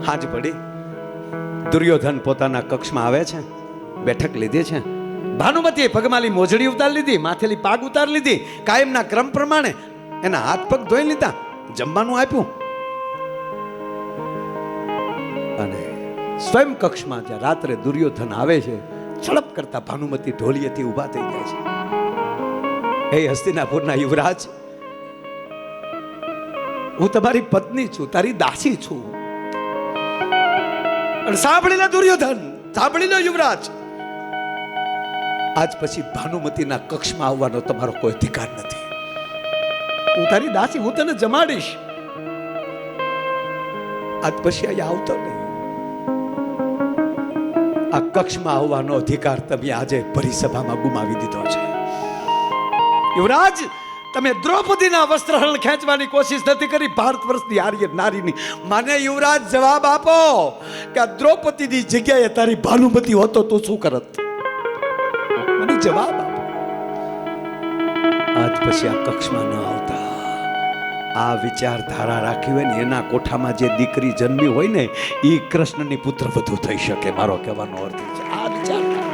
હાજ પડી. દુર્યોધન પોતાના કક્ષમાં આવે છે, બેઠક લીધી છે. ભાનુમતીએ પગમાલી મોજડી ઉતારી લીધી, માથેલી પાગ ઉતારી લીધી, કાયમના ક્રમ પ્રમાણે એના હાથ પગ ધોઈ લીધા, જમવાનું આપ્યું અને સ્વયં કક્ષમાં જ્યાં રાત્રે દુર્યોધન આવે છે, ઝડપ કરતા ભાનુમતી ઢોલિયેથી ઊભા થઈ જાય છે. હે હસ્તિનાપુરના યુવરાજ, હું તમારી પત્ની છું, તારી દાસી છું. અને સાંભળી લે દુર્યોધન, સાંભળી લો યુવરાજ, આજ પછી ભાનુમતીના કક્ષમાં આવવાનો તમારો કોઈ અધિકાર નથી. હું તારી દાસી, હું તને જમાડીશ. આજ પછી અહીંયા આવતો નહીં. આ કક્ષમાં આવવાનો અધિકાર તમે આજે પરિસભામાં ગુમાવી દીધો છે. યુવરાજ, તમે દ્રૌપદીના વસ્ત્રહરણ ખેંચવાની કોશિશ નથી કરી, ભારત વર્ષની આર્ય નારીની. મને યુવરાજ જવાબ આપો કે આ દ્રૌપદીની જગ્યાએ તારી ભાનુમતી હોતો તું શું કરત? મને જવાબ આપો. આજ પછી આ કક્ષમાં ન આવતા. આ વિચારધારા રાખી હોય ને એના કોઠામાં જે દીકરી જન્મી હોય ને એ કૃષ્ણની પુત્ર વધુ થઈ શકે. મારો કહેવાનો અર્થ છે આ વિચારધારા.